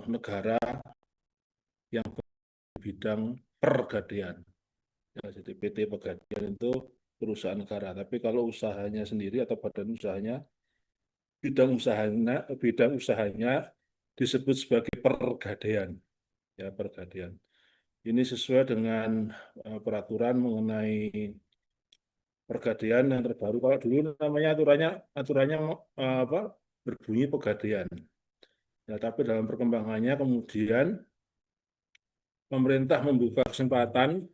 negara yang bidang pergadaian. Ya, jadi PT Pegadaian itu perusahaan negara. Tapi kalau usahanya sendiri atau badan usahanya, bidang usahanya disebut sebagai pergadaian. Ya, pergadaian. Ini sesuai dengan peraturan mengenai pergadaian yang terbaru. Kalau dulu namanya aturannya apa? Berbunyi pegadaian. Ya, tapi dalam perkembangannya kemudian pemerintah membuka kesempatan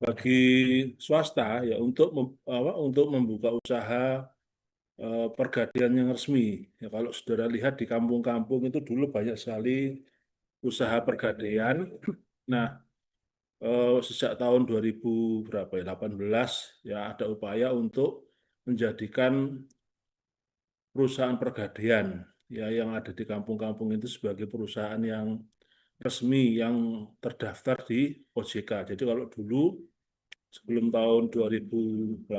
bagi swasta ya untuk membuka usaha pergadaian yang resmi. Ya, kalau saudara lihat di kampung-kampung itu dulu banyak sekali usaha pergadaian. Nah, sejak tahun 2000 berapa ya 18 ya ada upaya untuk menjadikan perusahaan pergadaian ya yang ada di kampung-kampung itu sebagai perusahaan yang resmi yang terdaftar di OJK. Jadi kalau dulu sebelum tahun 2018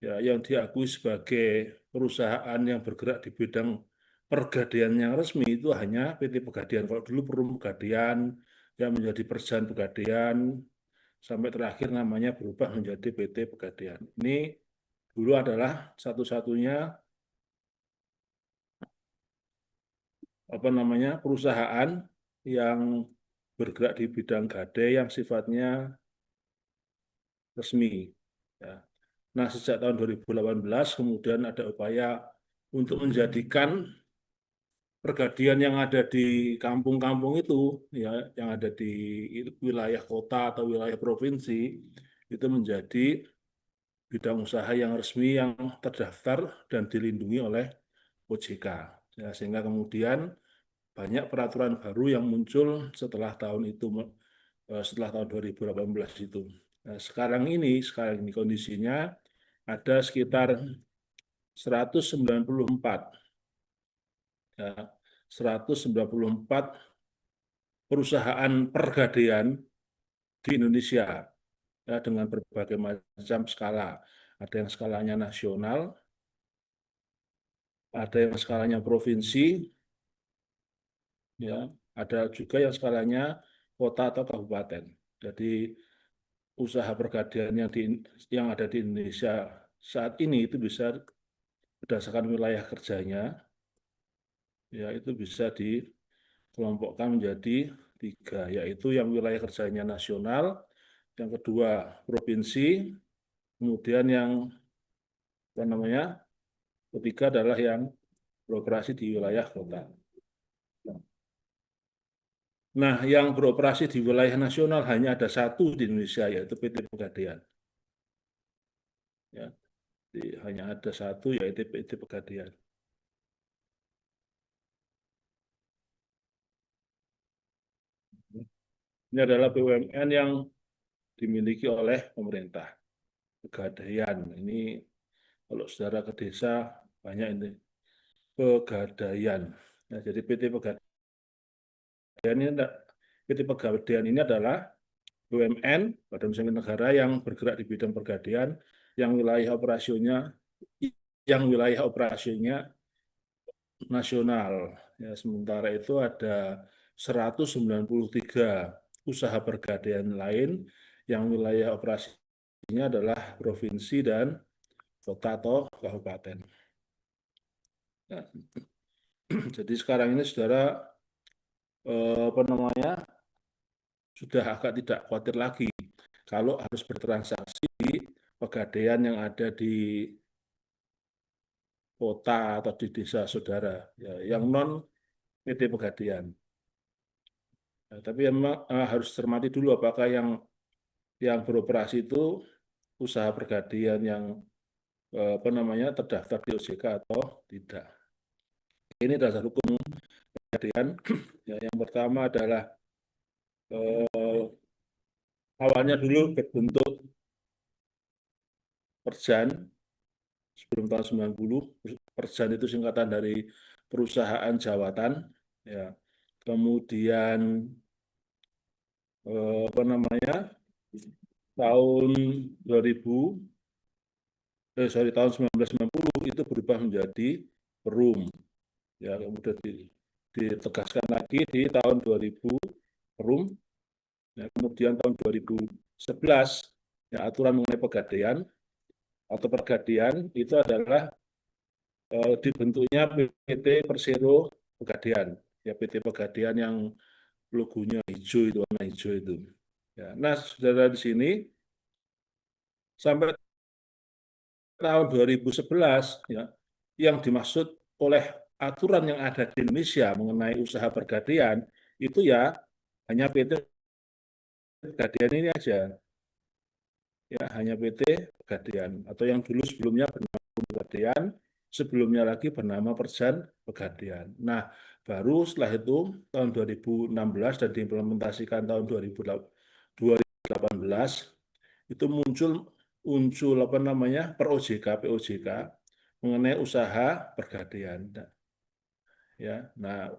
ya yang diakui sebagai perusahaan yang bergerak di bidang pergadaian yang resmi itu hanya PT Pegadaian. Kalau dulu Perum Pegadaian yang menjadi Perjan Pegadaian sampai terakhir namanya berubah menjadi PT Pegadaian. Ini dulu adalah satu-satunya perusahaan yang bergerak di bidang gadai yang sifatnya resmi. Ya. Nah, sejak tahun 2018 kemudian ada upaya untuk menjadikan pergadaian yang ada di kampung-kampung itu, ya, yang ada di wilayah kota atau wilayah provinsi, itu menjadi bidang usaha yang resmi yang terdaftar dan dilindungi oleh OJK. Ya, sehingga kemudian banyak peraturan baru yang muncul setelah tahun itu, setelah tahun 2018 itu. Nah, sekarang ini kondisinya ada sekitar 194, ya, 194 perusahaan pergadaian di Indonesia ya, dengan berbagai macam skala. Ada yang skalanya nasional, ada yang skalanya provinsi, ya, ada juga yang skalanya kota atau kabupaten. Jadi usaha pergadaian yang ada di Indonesia saat ini itu bisa berdasarkan wilayah kerjanya, ya itu bisa dikelompokkan menjadi tiga, yaitu yang wilayah kerjanya nasional, yang kedua provinsi, kemudian yang ketiga adalah yang beroperasi di wilayah kota. Nah, yang beroperasi di wilayah nasional hanya ada satu di Indonesia, yaitu PT Pegadaian. Ya, hanya ada satu, yaitu PT Pegadaian. Ini adalah BUMN yang dimiliki oleh pemerintah. Pegadaian, ini kalau saudara ke desa banyak ini Pegadaian. Nah, jadi PT Pegadaian ini adalah BUMN, Badan Usaha Milik Negara yang bergerak di bidang pergadaian, yang wilayah operasinya nasional. Ya, sementara itu ada 193 usaha pergadaian lain yang wilayah operasinya adalah provinsi dan kota atau kabupaten. Nah, jadi sekarang ini saudara sudah agak tidak khawatir lagi kalau harus bertransaksi di pegadaian yang ada di kota atau di desa saudara, ya, yang non PT Pegadaian. Nah, tapi memang harus cermati dulu apakah yang beroperasi itu usaha pergadaian yang terdaftar di OJK atau tidak. Ini dasar hukum pergadaian. Ya, yang pertama adalah eh, awalnya dulu berbentuk perjan sebelum tahun 90. Perjan itu singkatan dari perusahaan jawatan. Ya. Kemudian tahun 2000 tahun 1990 itu berubah menjadi Perum. Ya, kemudian ditegaskan lagi di tahun 2000 Rum, ya, kemudian tahun 2011 ya, aturan mengenai pegadaian atau pergadaian itu adalah dibentuknya PT Persero Pegadaian, ya PT Pegadaian yang logonya hijau itu, warna hijau itu. Ya, nah, saudara di sini sampai tahun 2011 ya, yang dimaksud oleh aturan yang ada di Indonesia mengenai usaha pergadaian itu ya hanya PT Pegadaian ini aja, ya hanya PT Pegadaian atau yang dulu sebelumnya bernama Pegadaian, sebelumnya lagi bernama Perjan Pegadaian. Nah, baru setelah itu tahun 2016 dan diimplementasikan tahun 2018 itu muncul muncul apa namanya per OJK POJK mengenai usaha pergadaian. Ya, nah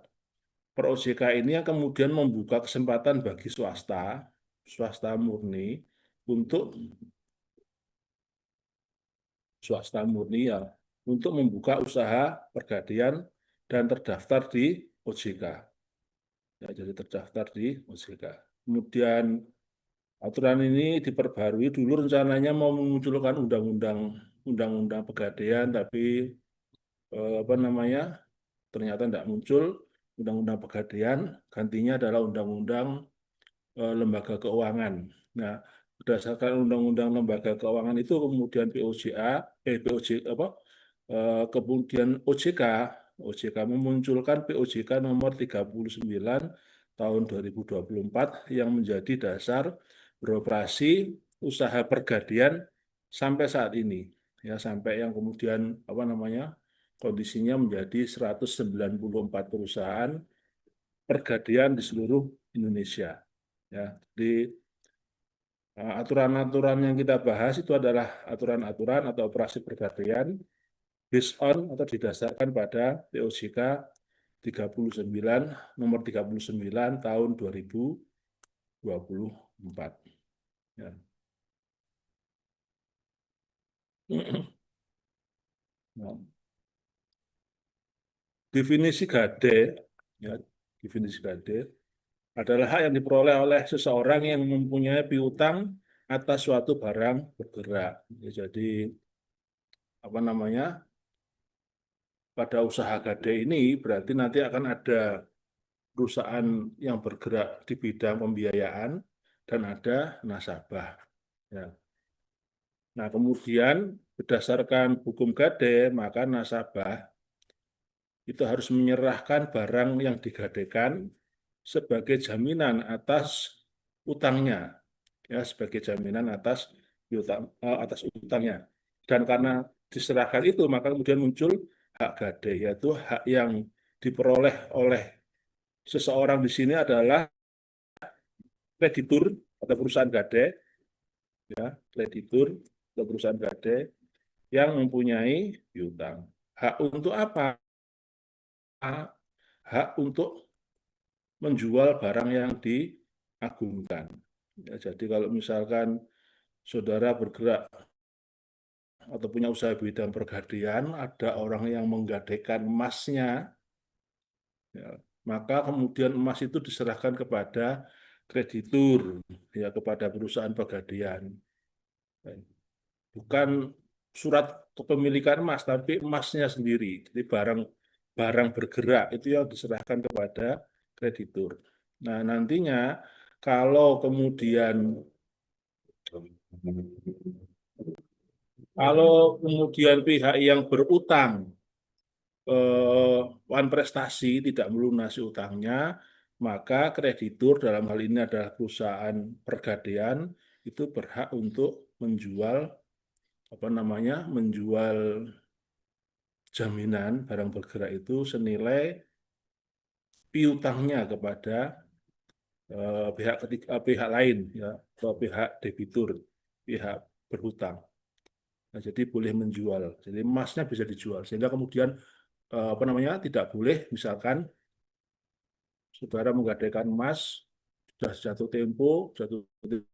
per OJK ini yang kemudian membuka kesempatan bagi swasta murni untuk ya, untuk membuka usaha pergadaian dan terdaftar di OJK. Ya, jadi terdaftar di OJK. Kemudian aturan ini diperbarui dulu rencananya mau memunculkan undang-undang pegadaian, tapi apa namanya ternyata tidak muncul undang-undang pegadaian, gantinya adalah undang-undang lembaga keuangan. Nah, berdasarkan undang-undang lembaga keuangan itu kemudian kemudian OJK memunculkan POJK nomor 39 tahun 2024 yang menjadi dasar beroperasi usaha pergadaian sampai saat ini. Ya, sampai yang kemudian apa namanya? Kondisinya menjadi 194 perusahaan pergadaian di seluruh Indonesia. Ya, di aturan-aturan yang kita bahas itu adalah aturan-aturan atau operasi pergadaian based on atau didasarkan pada POJK 39 nomor 39 tahun 2024. Ya. Nah, definisi gade, ya, definisi gade adalah hak yang diperoleh oleh seseorang yang mempunyai piutang atas suatu barang bergerak. Ya, jadi apa namanya pada usaha gade ini berarti nanti akan ada perusahaan yang bergerak di bidang pembiayaan dan ada nasabah. Ya. Nah, kemudian berdasarkan hukum gade, maka nasabah itu harus menyerahkan barang yang digadekan sebagai jaminan atas utangnya, ya sebagai jaminan atas utangnya. Dan karena diserahkan itu, maka kemudian muncul hak gade, yaitu hak yang diperoleh oleh seseorang di sini adalah kreditur atau perusahaan gade, ya kreditur atau perusahaan gade yang mempunyai piutang. Hak untuk apa? Hak untuk menjual barang yang diagungkan. Ya, jadi kalau misalkan saudara bergerak atau punya usaha bidang pergadaian, ada orang yang menggadaikan emasnya, ya, maka kemudian emas itu diserahkan kepada kreditur, ya kepada perusahaan pegadaian. Bukan surat kepemilikan emas, tapi emasnya sendiri. Jadi barang barang bergerak itu yang diserahkan kepada kreditur. Nah, nantinya kalau kemudian pihak yang berutang prestasi tidak melunasi utangnya, maka kreditur dalam hal ini adalah perusahaan pergadaian itu berhak untuk menjual apa namanya menjual jaminan barang bergerak itu senilai piutangnya kepada pihak lain ya atau pihak debitur, pihak berhutang. Nah, jadi boleh menjual. Jadi emasnya bisa dijual sehingga kemudian apa namanya tidak boleh misalkan saudara menggadaikan emas sudah jatuh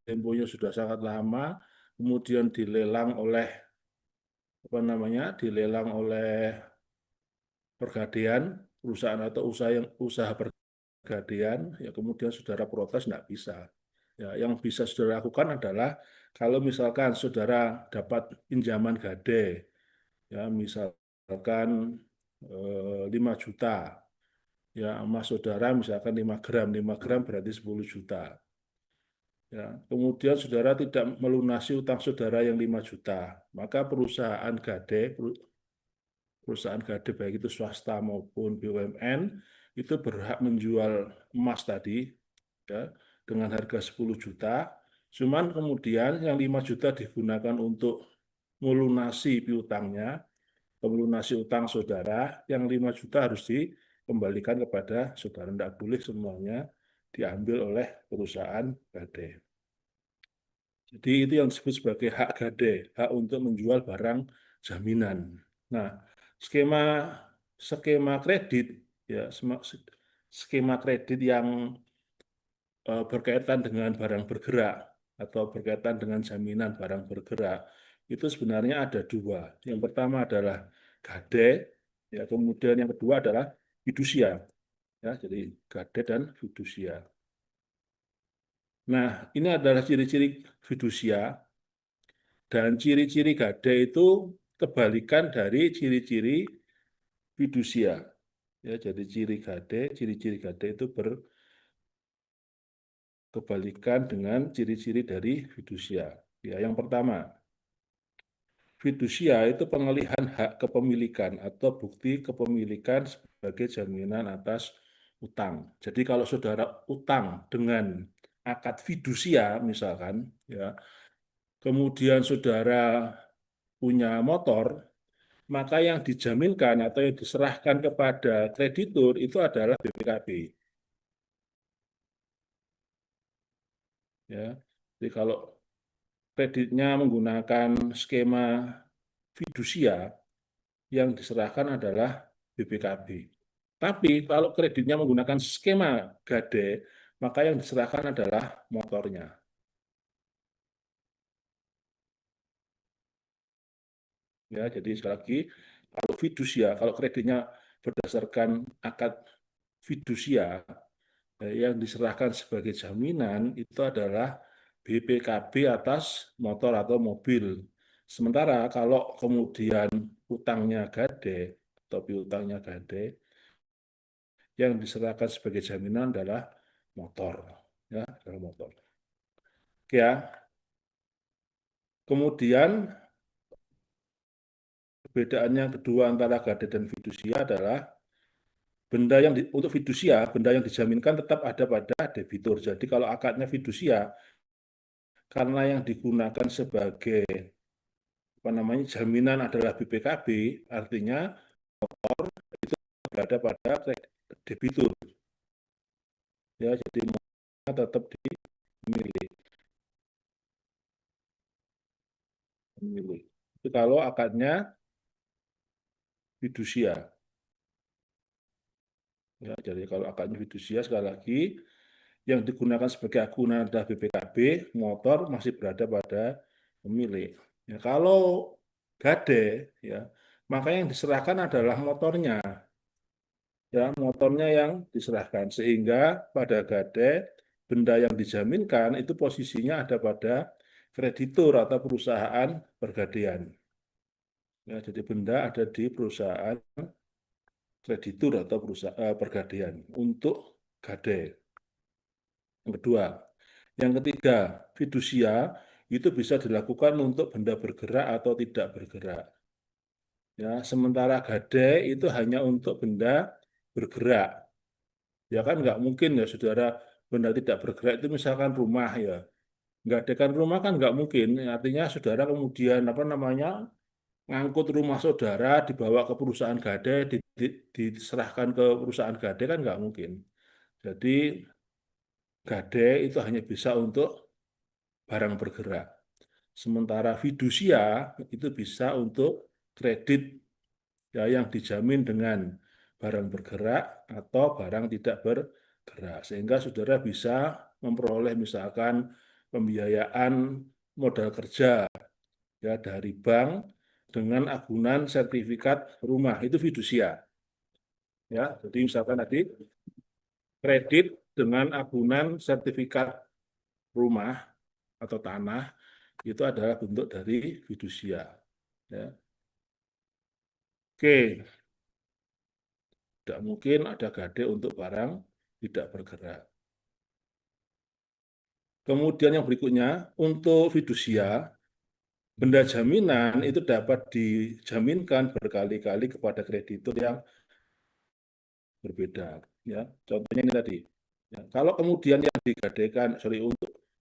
temponya sudah sangat lama, kemudian dilelang oleh apa namanya dilelang oleh pergadaian perusahaan atau usaha pergadaian, ya kemudian saudara protes nggak bisa. Ya, yang bisa saudara lakukan adalah kalau misalkan saudara dapat pinjaman gade, ya misalkan 5 juta, ya emas saudara misalkan 5 gram berarti 10 juta. Ya, kemudian saudara tidak melunasi utang saudara yang 5 juta, maka perusahaan gade baik itu swasta maupun BUMN itu berhak menjual emas tadi ya dengan harga 10 juta. Cuman kemudian yang 5 juta digunakan untuk melunasi piutangnya, melunasi utang saudara, yang 5 juta harus dikembalikan kepada saudara. Tidak boleh semuanya diambil oleh perusahaan gade. Jadi itu yang disebut sebagai hak gade, hak untuk menjual barang jaminan. Nah, skema skema kredit ya skema kredit yang berkaitan dengan barang bergerak atau berkaitan dengan jaminan barang bergerak itu sebenarnya ada dua. Yang pertama adalah gade, ya kemudian yang kedua adalah fidusia, ya jadi gade dan fidusia. Nah, ini adalah ciri-ciri fidusia dan ciri-ciri gade itu kebalikan dari ciri-ciri fidusia. Ya, jadi ciri-ciri gade itu berkebalikan dengan ciri-ciri dari fidusia. Ya, yang pertama, fidusia itu pengalihan hak kepemilikan atau bukti kepemilikan sebagai jaminan atas utang. Jadi kalau saudara utang dengan akad fidusia misalkan, ya, kemudian saudara punya motor, maka yang dijaminkan atau yang diserahkan kepada kreditur itu adalah BPKB. Ya, jadi kalau kreditnya menggunakan skema fidusia, yang diserahkan adalah BPKB. Tapi kalau kreditnya menggunakan skema gade, maka yang diserahkan adalah motornya. Ya, jadi sekali lagi, kalau fidusia, kalau kreditnya berdasarkan akad fidusia, yang diserahkan sebagai jaminan itu adalah BPKB atas motor atau mobil. Sementara kalau kemudian utangnya gade atau piutangnya gade, yang diserahkan sebagai jaminan adalah motor, ya, adalah motor. Ya, kemudian perbedaan yang kedua antara gade dan fidusia adalah untuk fidusia, benda yang dijaminkan tetap ada pada debitur. Jadi kalau akadnya fidusia, karena yang digunakan sebagai jaminan adalah BPKB, artinya berada pada debitur. Ya, jadi tetap dimiliki. Itu kalau akadnya fidusia. Ya, jadi kalau akadnya fidusia sekali lagi yang digunakan sebagai agunan adalah BPKB, motor masih berada pada pemilik. Ya, kalau gade, ya maka yang diserahkan adalah motornya, ya motornya yang diserahkan sehingga pada gade benda yang dijaminkan itu posisinya ada pada kreditur atau perusahaan pergadaian. Ya, jadi benda ada di perusahaan kreditur atau perusahaan pergadaian untuk gade. Yang kedua, yang ketiga, fidusia itu bisa dilakukan untuk benda bergerak atau tidak bergerak. Ya, sementara gade itu hanya untuk benda bergerak. Ya kan nggak mungkin ya saudara benda tidak bergerak itu misalkan rumah ya. Nggak adekan rumah kan nggak mungkin. Artinya saudara kemudian apa namanya ngangkut rumah saudara dibawa ke perusahaan gade, diserahkan ke perusahaan gade kan nggak mungkin. Jadi gade itu hanya bisa untuk barang bergerak. Sementara fidusia itu bisa untuk kredit ya, yang dijamin dengan barang bergerak atau barang tidak bergerak. Sehingga saudara bisa memperoleh misalkan pembiayaan modal kerja ya dari bank dengan agunan sertifikat rumah itu fidusia. Ya, jadi misalkan tadi kredit dengan agunan sertifikat rumah atau tanah itu adalah bentuk dari fidusia. Ya. Oke, tidak mungkin ada gade untuk barang tidak bergerak. Kemudian yang berikutnya, untuk fidusia, benda jaminan itu dapat dijaminkan berkali-kali kepada kreditur yang berbeda. Ya, contohnya ini tadi. Ya, kalau kemudian yang digadaikan, sorry,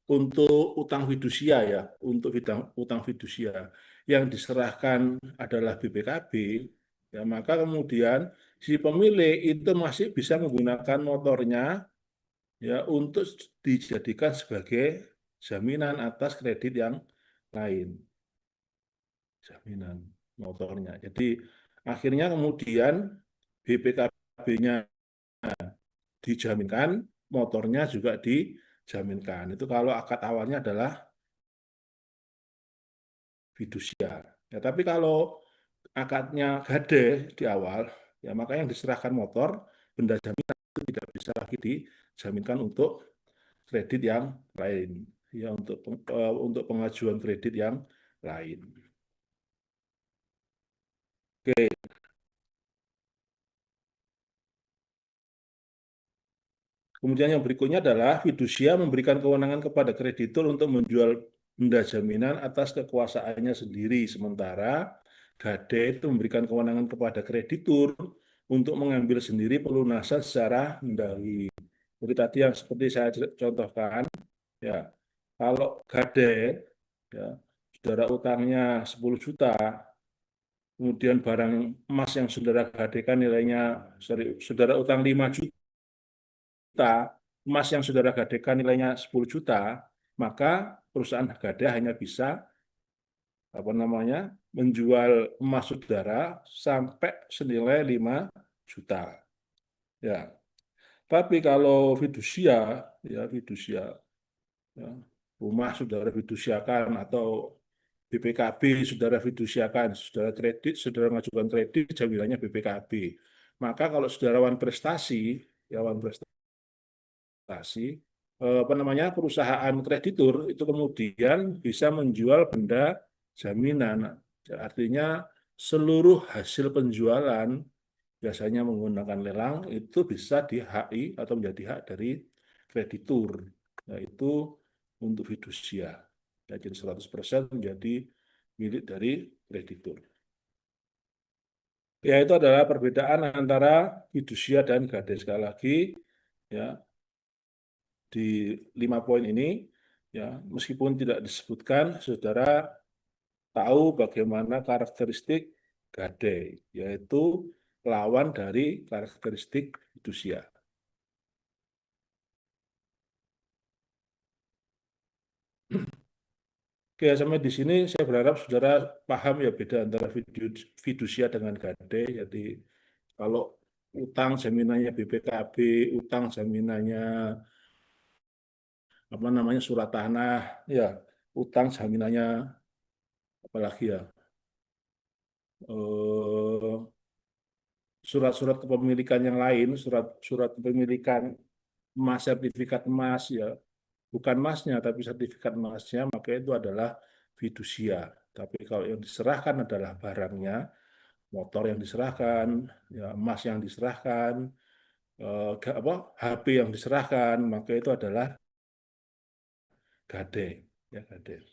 untuk utang fidusia ya, untuk utang fidusia yang diserahkan adalah BPKB, ya maka kemudian si pemilik itu masih bisa menggunakan motornya ya untuk dijadikan sebagai jaminan atas kredit yang lain, jaminan motornya. Jadi akhirnya kemudian BPKB-nya dijaminkan, motornya juga dijaminkan. Itu kalau akad awalnya adalah fidusia. Ya, tapi kalau akadnya gade di awal, ya maka yang diserahkan motor, benda jaminan itu tidak bisa lagi dijaminkan untuk kredit yang lain. Ya, untuk pengajuan kredit yang lain. Oke, kemudian yang berikutnya adalah fidusia memberikan kewenangan kepada kreditur untuk menjual benda jaminan atas kekuasaannya sendiri, sementara gade itu memberikan kewenangan kepada kreditur untuk mengambil sendiri pelunasan secara mendahului. Jadi tadi yang seperti saya contohkan, ya kalau gade, ya, saudara utangnya 10 juta, kemudian barang emas yang saudara gadekan nilainya, sorry, saudara utang 5 juta, emas yang saudara gadekan nilainya 10 juta, maka perusahaan gade hanya bisa apa namanya menjual emas saudara sampai senilai 5 juta. Ya. Tapi kalau fidusia, ya fidusia, ya, rumah saudara fidusiakan atau BPKB saudara fidusiakan, saudara kredit, saudara mengajukan kredit, jaminannya BPKB. Maka kalau saudara prestasi, ya prestasi, apa namanya perusahaan kreditur itu kemudian bisa menjual benda jaminan. Artinya seluruh hasil penjualan biasanya menggunakan lelang itu bisa di HI atau menjadi hak dari kreditur, yaitu untuk fidusia. Ya, jadi 100% menjadi milik dari kreditur. Ya, itu adalah perbedaan antara fidusia dan gade. Sekali lagi, ya, di 5 poin ini, ya, meskipun tidak disebutkan, saudara tahu bagaimana karakteristik gade, yaitu lawan dari karakteristik fidusia. Oke, sampai di sini saya berharap saudara paham ya beda antara fidusia dengan gade. Jadi kalau utang jaminannya BPKB, utang jaminannya apa namanya surat tanah, ya utang jaminannya apalagi ya eh, surat-surat kepemilikan yang lain, surat-surat kepemilikan emas, sertifikat emas ya bukan emasnya tapi sertifikat emasnya, maka itu adalah fidusia. Tapi kalau yang diserahkan adalah barangnya, motor yang diserahkan, ya, emas yang diserahkan, apa, HP yang diserahkan, maka itu adalah gade. Ya, gade.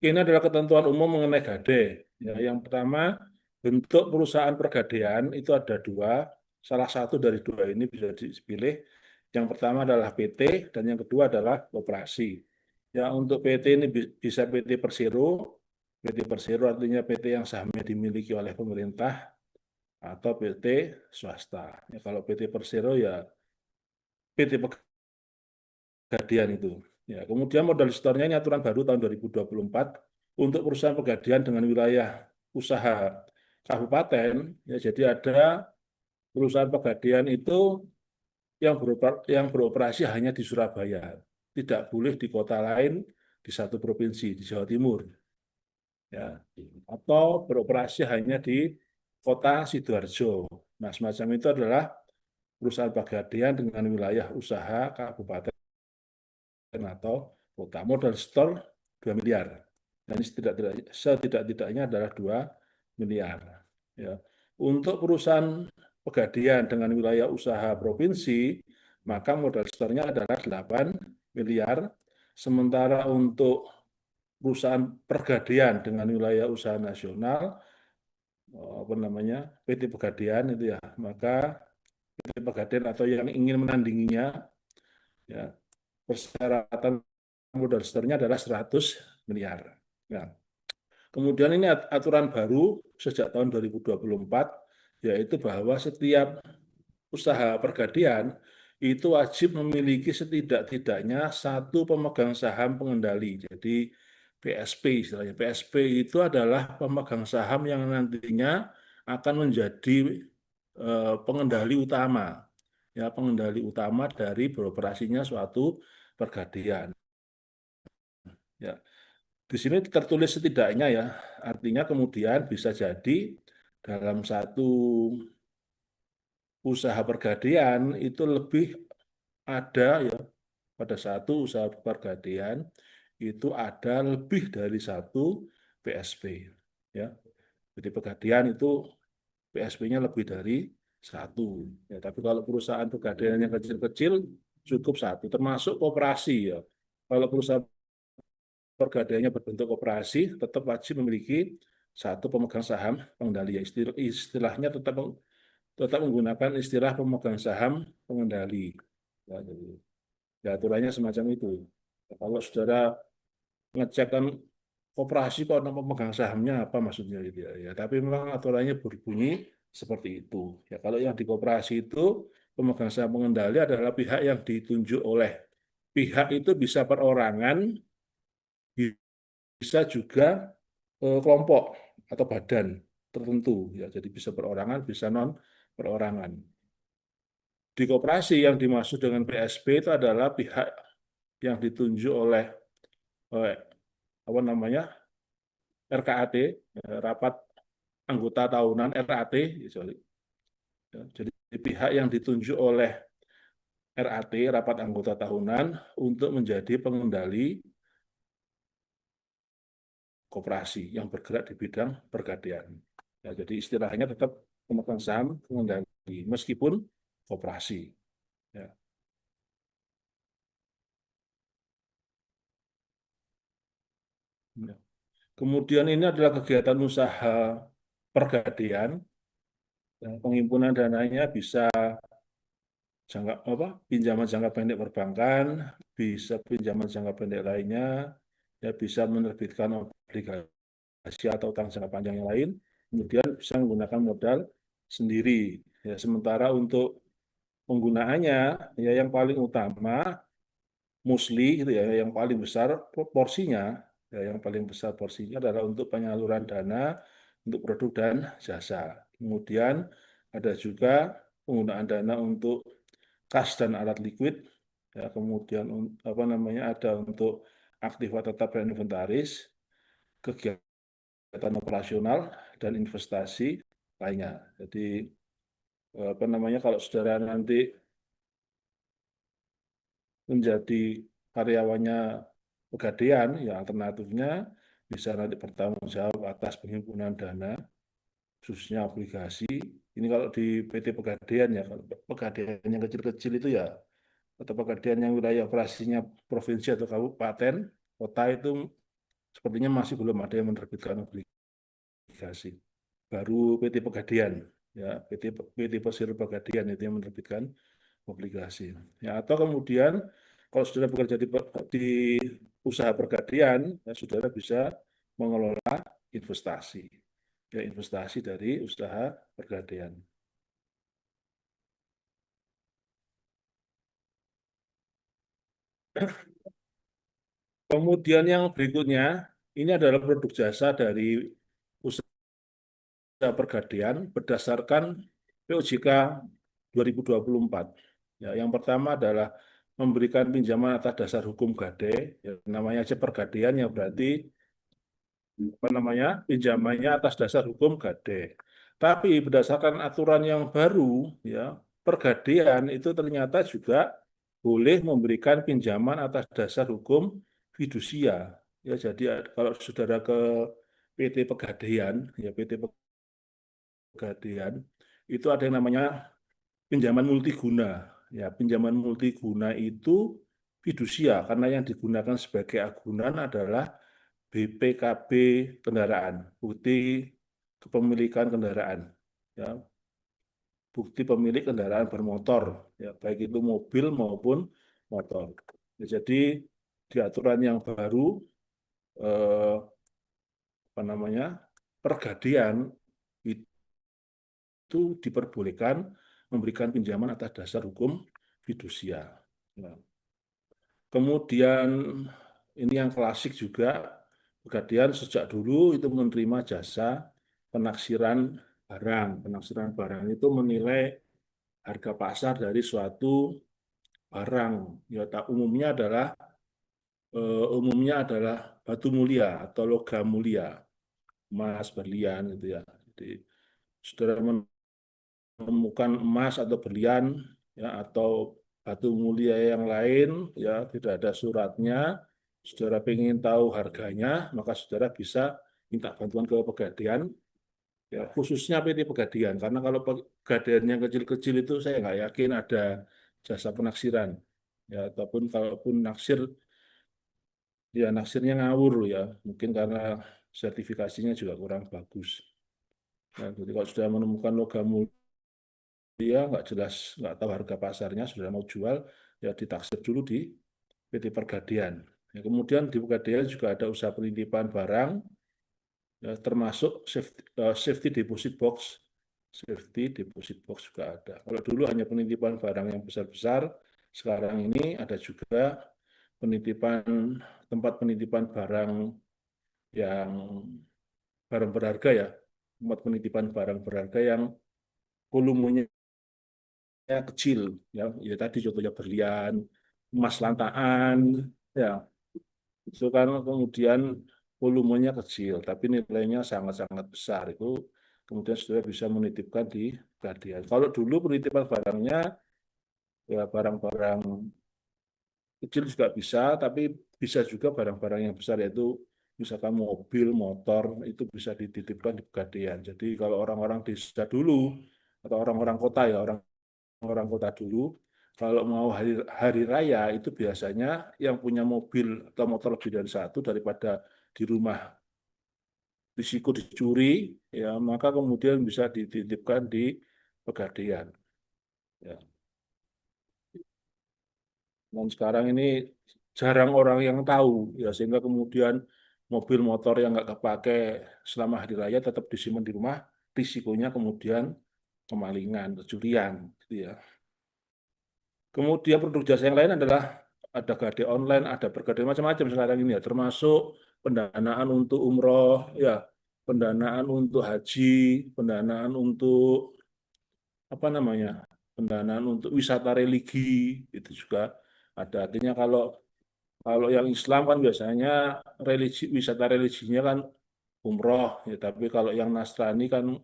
Ini adalah ketentuan umum mengenai gade. Ya, yang pertama, bentuk perusahaan pergadean itu ada dua. Salah satu dari dua ini bisa dipilih. Yang pertama adalah PT dan yang kedua adalah koperasi. Ya, untuk PT ini bisa PT Persero. PT Persero artinya PT yang sahamnya dimiliki oleh pemerintah atau PT swasta. Ya, kalau PT Persero ya PT Pegadaian itu. Ya, kemudian modal store-nya ini aturan baru tahun 2024 untuk perusahaan pegadaian dengan wilayah usaha kabupaten. Ya, jadi ada perusahaan pegadaian itu yang beroperasi hanya di Surabaya, tidak boleh di kota lain di satu provinsi di Jawa Timur. Ya, atau beroperasi hanya di Kota Sidoarjo. Nah, semacam itu adalah perusahaan pegadaian dengan wilayah usaha kabupaten atau kota. Modal store 2 miliar. Dan setidak-tidaknya adalah 2 miliar. Ya. Untuk perusahaan pegadaian dengan wilayah usaha provinsi, maka modal store-nya adalah 8 miliar. Sementara untuk perusahaan pegadaian dengan wilayah usaha nasional, apa namanya, PT Pegadaian itu ya, maka PT Pegadaian atau yang ingin menandinginya, ya, persyaratan modal store-nya adalah 100 miliar. Nah, kemudian ini aturan baru sejak tahun 2024, yaitu bahwa setiap usaha pergadaian itu wajib memiliki setidak-tidaknya satu pemegang saham pengendali. Jadi PSP istilahnya. PSP itu adalah pemegang saham yang nantinya akan menjadi pengendali utama, ya, pengendali utama dari beroperasinya suatu pergadaian. Ya, di sini tertulis setidaknya ya, artinya kemudian bisa jadi dalam satu usaha pergadaian itu lebih ada ya, pada satu usaha pergadaian itu ada lebih dari satu PSP ya. Jadi pegadaian itu PSP-nya lebih dari satu. Ya, tapi kalau perusahaan pegadaian yang kecil-kecil cukup satu, termasuk koperasi ya. Kalau perusahaan pegadaiannya berbentuk koperasi, tetap wajib memiliki satu pemegang saham pengendali. Ya, istilahnya tetap menggunakan istilah pemegang saham pengendali. Ya, jadi, ya, aturannya semacam itu. Ya, kalau saudara ngecek kan koperasi kok nama pemegang sahamnya apa maksudnya gitu ya. Ya, tapi memang aturannya berbunyi seperti itu. Ya, kalau yang di koperasi itu pemegang saham pengendali adalah pihak yang ditunjuk oleh pihak itu bisa perorangan, bisa juga kelompok atau badan tertentu ya. Jadi bisa perorangan, bisa non perorangan. Di koperasi yang dimaksud dengan PSB itu adalah pihak yang ditunjuk oleh eh, apa namanya RKAT, rapat anggota tahunan RAT, jadi pihak yang ditunjuk oleh RAT, rapat anggota tahunan, untuk menjadi pengendali koperasi yang bergerak di bidang pergadaian. Ya, jadi istilahnya tetap pemegang saham pengendali meskipun koperasi. Ya. Ya. Kemudian ini adalah kegiatan usaha pergadaian. Ya, penghimpunan dananya bisa pinjaman jangka pendek perbankan, bisa pinjaman jangka pendek lainnya, ya bisa menerbitkan obligasi atau utang jangka panjang yang lain, kemudian bisa menggunakan modal sendiri. Ya, sementara untuk penggunaannya, ya yang paling utama musli itu ya, yang paling besar porsinya, ya yang paling besar porsinya adalah untuk penyaluran dana untuk produk dan jasa. Kemudian ada juga penggunaan dana untuk kas dan alat liquid, ya, kemudian apa namanya ada untuk aktiva tetap dan inventaris, kegiatan operasional dan investasi lainnya. Jadi apa namanya kalau saudara nanti menjadi karyawannya Pegadaian, ya alternatifnya bisa nanti bertanggung jawab atas penghimpunan dana, khususnya obligasi. Ini kalau di PT Pegadaian ya, kalau Pegadaian yang kecil-kecil itu ya, atau Pegadaian yang wilayah operasinya provinsi atau kabupaten, kota itu sepertinya masih belum ada yang menerbitkan obligasi. Baru PT Pegadaian, ya PT Pesir Pegadaian itu yang menerbitkan obligasi. Ya, atau kemudian kalau saudara bekerja di usaha pergadaian, ya, saudara bisa mengelola investasi. Ya, investasi dari usaha pergadaian. Kemudian yang berikutnya, ini adalah produk jasa dari usaha pergadaian berdasarkan POJK 2024. Ya, yang pertama adalah memberikan pinjaman atas dasar hukum gade, ya, namanya aja pergadaian yang berarti apa namanya pinjamannya atas dasar hukum gade. Tapi berdasarkan aturan yang baru, ya, Pegadaian itu ternyata juga boleh memberikan pinjaman atas dasar hukum fidusia. Ya, jadi kalau saudara ke PT Pegadaian, ya PT Pegadaian, itu ada yang namanya pinjaman multiguna. Ya, pinjaman multiguna itu fidusia karena yang digunakan sebagai agunan adalah BPKB kendaraan, bukti kepemilikan kendaraan. Ya, bukti pemilik kendaraan bermotor, ya, baik itu mobil maupun motor. Ya, jadi di aturan yang baru, eh, apa namanya, Pergadian itu diperbolehkan memberikan pinjaman atas dasar hukum fidusia. Nah, kemudian ini yang klasik juga, Pegadaian sejak dulu itu menerima jasa penaksiran barang. Penaksiran barang itu menilai harga pasar dari suatu barang. Ya, umumnya adalah batu mulia atau logam mulia, emas, berlian gitu ya. Jadi saudara menemukan emas atau berlian, ya, atau batu mulia yang lain, ya, tidak ada suratnya, saudara ingin tahu harganya, maka saudara bisa minta bantuan ke Pegadaian, ya, khususnya PT Pegadaian, karena kalau Pegadaian yang kecil-kecil itu saya nggak yakin ada jasa penaksiran, ya, ataupun kalaupun naksir, ya naksirnya ngawur ya, mungkin karena sertifikasinya juga kurang bagus. Nah, jadi kalau sudah menemukan logam mulia nggak jelas, nggak tahu harga pasarnya, sudah mau jual, ya ditaksir dulu di PT Pegadaian. Ya, kemudian di Pegadaian juga ada usaha penitipan barang, ya, termasuk safety deposit box. Safety deposit box juga ada. Kalau dulu hanya penitipan barang yang besar-besar, sekarang ini ada juga penitipan tempat penitipan barang yang barang berharga, ya, tempat penitipan barang berharga yang volumenya kecil, ya, ya tadi contohnya berlian, emas lantaan, ya itu kan kemudian volumenya kecil tapi nilainya sangat-sangat besar, itu kemudian saudara bisa menitipkan di Pegadaian. Kalau dulu penitipan barangnya ya barang-barang kecil juga bisa, tapi bisa juga barang-barang yang besar, yaitu misalkan mobil, motor, itu bisa dititipkan di Pegadaian. Jadi kalau orang-orang desa dulu atau orang-orang kota, ya orang kota dulu, kalau mau hari raya itu biasanya yang punya mobil atau motor lebih dari satu, daripada di rumah risiko dicuri, ya maka kemudian bisa dititipkan di Pegadaian. Ya. Dan sekarang ini jarang orang yang tahu, ya sehingga kemudian mobil motor yang nggak kepake selama hari raya tetap disimpan di rumah, risikonya kemudian kemalingan, pencurian, gitu ya. Kemudian produk jasa yang lain adalah ada gadai online, ada bergadai macam-macam sekarang ini, ya, termasuk pendanaan untuk umroh, ya, pendanaan untuk haji, pendanaan untuk apa namanya, pendanaan untuk wisata religi, itu juga ada. Artinya kalau kalau yang Islam kan biasanya wisata religinya kan umroh, ya, tapi kalau yang Nasrani kan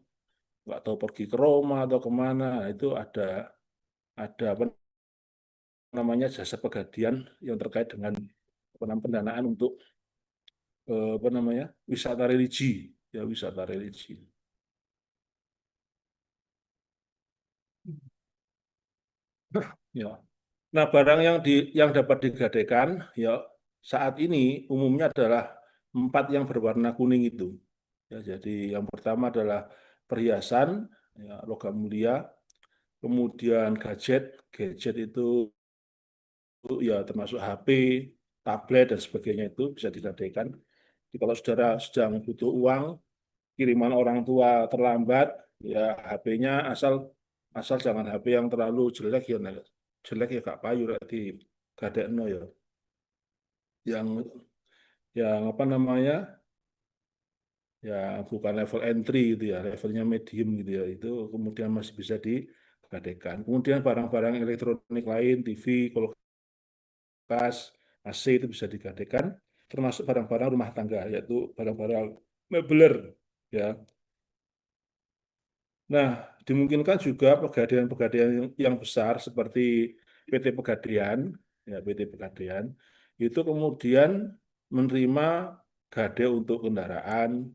nggak tahu pergi ke Roma atau kemana, itu ada apa namanya jasa Pegadaian yang terkait dengan pendanaan untuk apa namanya wisata religi, ya wisata religi. Ya. Nah, barang yang dapat digadaikan, ya saat ini umumnya adalah empat yang berwarna kuning itu. Ya, jadi yang pertama adalah perhiasan, ya, logam mulia, kemudian gadget itu ya termasuk HP, tablet dan sebagainya itu bisa digadaikan. Jadi kalau saudara sedang butuh uang, kiriman orang tua terlambat, ya HP-nya asal asal jangan HP yang terlalu jelek, ya nah, jelek ya gak payu di gadekno ya. Yang yang apa namanya? Ya bukan level entry gitu ya, levelnya medium gitu ya. Itu kemudian masih bisa digadaikan. Kemudian barang-barang elektronik lain, TV, kulkas, AC itu bisa digadaikan, termasuk barang-barang rumah tangga, yaitu barang-barang mebeler, ya. Nah, dimungkinkan juga pegadaian-pegadaian yang besar seperti PT Pegadaian, ya PT Pegadaian, itu kemudian menerima gade untuk kendaraan,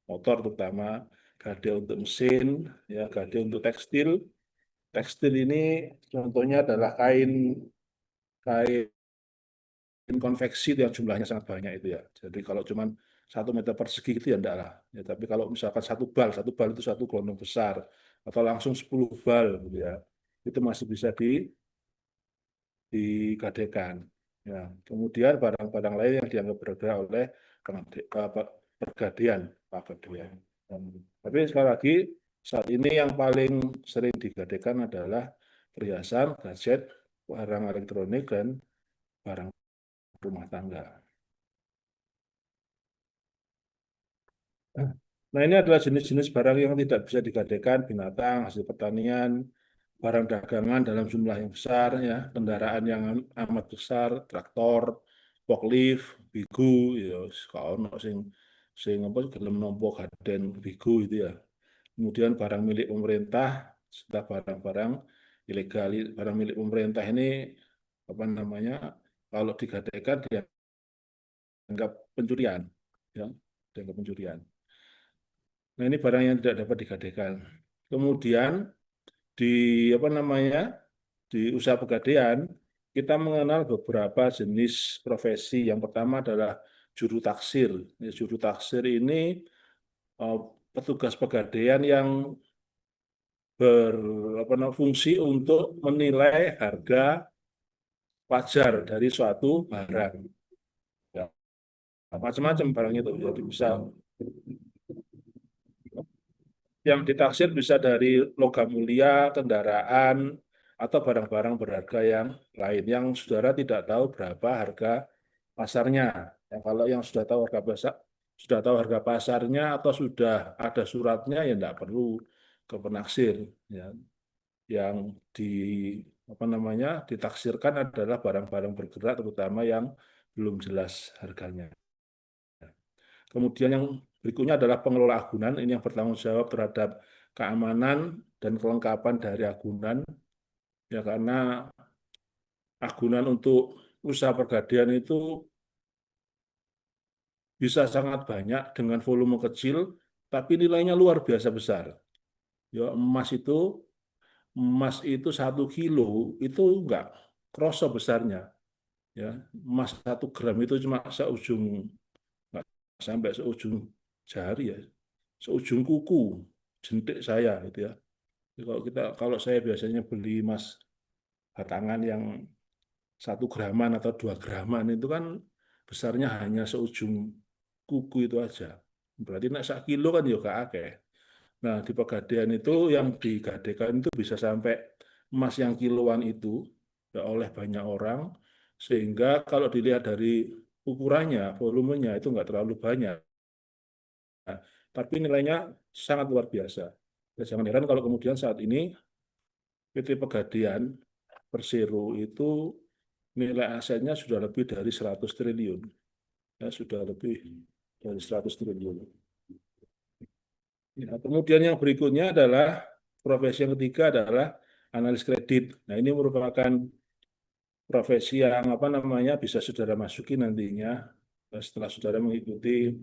motor terutama, gade untuk mesin, ya gade untuk tekstil. Tekstil ini contohnya adalah kain kain konveksi yang jumlahnya sangat banyak itu ya. Jadi kalau cuma 1 meter persegi itu ya enggak lah. Ya, tapi kalau misalkan satu bal itu satu gelondong besar atau langsung 10 bal gitu ya, itu masih bisa digadekan. Ya, kemudian barang-barang lain yang dianggap berharga oleh pergadian, Pak Pegadaian. Tapi sekali lagi saat ini yang paling sering digadekan adalah perhiasan, gadget, barang elektronik dan barang rumah tangga. Nah, ini adalah jenis-jenis barang yang tidak bisa digadaikan, binatang, hasil pertanian, barang dagangan dalam jumlah yang besar, ya, kendaraan yang amat besar, traktor, forklift, bigu, ya, kalau ono sing apa gelem nampa gaden bigu itu ya. Kemudian barang milik pemerintah, serta barang-barang ilegal. Barang milik pemerintah ini apa namanya? Kalau digadaikan dianggap pencurian, ya, dianggap pencurian. Nah, ini barang yang tidak dapat digadaikan. Kemudian di apa namanya? Di usaha pegadaian kita mengenal beberapa jenis profesi. Yang pertama adalah juru taksir. Ya, juru taksir ini eh, petugas pegadaian yang ber apa namanya, fungsi untuk menilai harga wajar dari suatu barang. Ya, macam-macam barang itu. Jadi bisa yang ditaksir bisa dari logam mulia, kendaraan, atau barang-barang berharga yang lain yang saudara tidak tahu berapa harga pasarnya. Ya, kalau yang sudah tahu harga pasarnya atau sudah ada suratnya ya tidak perlu ke penaksir. Ya. Yang di apa namanya ditaksirkan adalah barang-barang bergerak terutama yang belum jelas harganya. Kemudian yang berikutnya adalah pengelola agunan, ini yang bertanggung jawab terhadap keamanan dan kelengkapan dari agunan, ya karena agunan untuk usaha pergadian itu bisa sangat banyak dengan volume kecil, tapi nilainya luar biasa besar. Ya, emas itu 1 kilo itu enggak kroso besarnya. Ya, emas 1 gram itu cuma seujung, enggak sampai seujung jari ya, seujung kuku jentik saya gitu ya. Jadi kalau saya biasanya beli emas batangan yang 1 graman atau 2 graman itu kan besarnya hanya seujung kuku itu aja. Berarti nak 1 kilo kan ya gak akeh. Nah, di Pegadaian itu yang digadekan itu bisa sampai emas yang kiloan itu ya oleh banyak orang, sehingga kalau dilihat dari ukurannya, volumenya itu nggak terlalu banyak. Nah, tapi nilainya sangat luar biasa. Ya, jangan heran kalau kemudian saat ini PT Pegadaian Persero itu nilai asetnya sudah lebih dari 100 triliun. Ya, sudah lebih dari 100 triliun. Ya, kemudian yang berikutnya adalah profesi yang ketiga adalah analis kredit. Nah, ini merupakan profesi yang apa namanya bisa saudara masuki nantinya setelah saudara mengikuti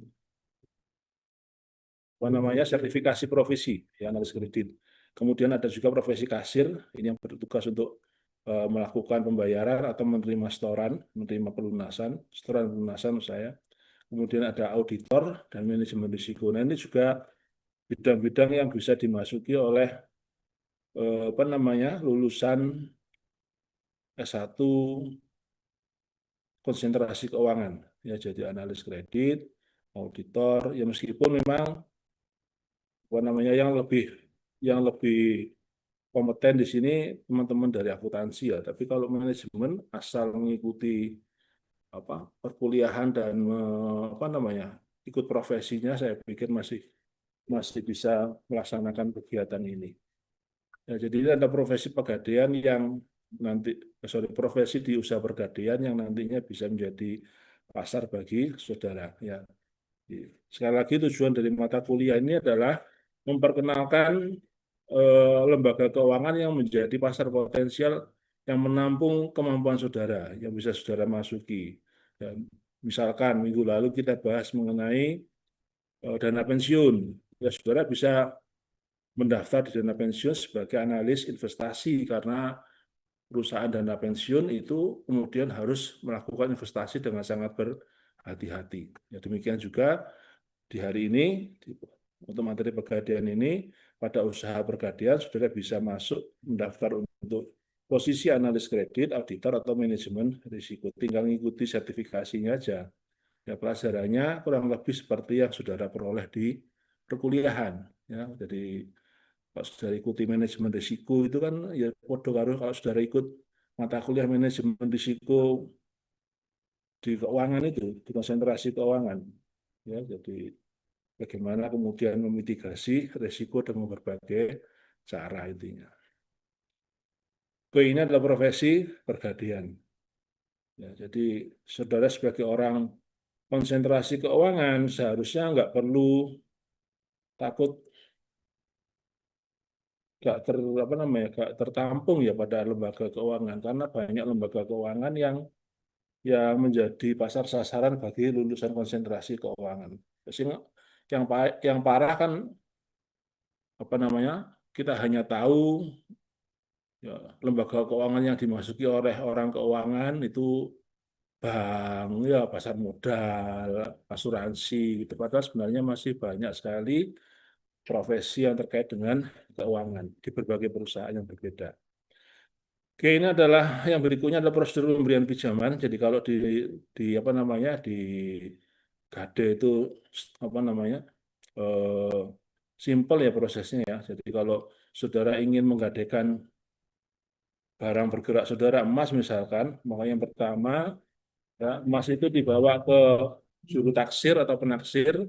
apa namanya sertifikasi profesi ya, analis kredit. Kemudian ada juga profesi kasir, ini yang bertugas untuk melakukan pembayaran atau menerima setoran, menerima pelunasan, setoran pelunasan saya. Kemudian ada auditor dan manajemen risiko. Nah, ini juga bidang-bidang yang bisa dimasuki oleh apa namanya lulusan S1 konsentrasi keuangan. Ya, jadi analis kredit, auditor, ya meskipun memang apa namanya yang lebih kompeten di sini teman-teman dari akuntansi ya. Tapi kalau manajemen asal mengikuti apa perkuliahan dan apa namanya ikut profesinya, saya pikir masih masih bisa melaksanakan kegiatan ini. Ya, jadi ini ada profesi pegadaian yang nanti, profesi di usaha pergadaian yang nantinya bisa menjadi pasar bagi saudara. Ya, sekali lagi tujuan dari mata kuliah ini adalah memperkenalkan lembaga keuangan yang menjadi pasar potensial yang menampung kemampuan saudara yang bisa saudara masuki. Dan misalkan minggu lalu kita bahas mengenai dana pensiun, ya saudara bisa mendaftar di dana pensiun sebagai analis investasi karena perusahaan dana pensiun itu kemudian harus melakukan investasi dengan sangat berhati-hati. Ya, demikian juga di hari ini untuk materi pegadaian ini pada usaha pegadaian saudara bisa masuk mendaftar untuk posisi analis kredit, auditor atau manajemen risiko. Tinggal mengikuti sertifikasinya aja. Ya pelajarannya kurang lebih seperti yang saudara peroleh di perkuliahan. Ya, jadi kalau saudara ikuti manajemen risiko itu kan ya podo karo kalau saudara ikut mata kuliah manajemen risiko di keuangan itu, di konsentrasi keuangan. Ya, jadi bagaimana kemudian memitigasi risiko dengan berbagai cara intinya. Oke, ini adalah profesi pergadian. Ya, jadi saudara sebagai orang konsentrasi keuangan seharusnya nggak perlu takut nggak tertampung ya pada lembaga keuangan karena banyak lembaga keuangan yang menjadi pasar sasaran bagi lulusan konsentrasi keuangan. Sehingga yang parah kan kita hanya tahu ya, lembaga keuangan yang dimasuki oleh orang keuangan itu bank, ya pasar modal, asuransi, gitu. Padahal sebenarnya masih banyak sekali profesi yang terkait dengan keuangan di berbagai perusahaan yang berbeda. Oke, ini adalah yang berikutnya adalah prosedur pemberian pinjaman. Jadi kalau di Gade itu eh, simple ya prosesnya ya. Jadi kalau saudara ingin menggadekan barang bergerak saudara emas misalkan, maka yang pertama ya, emas itu dibawa ke juru taksir atau penaksir,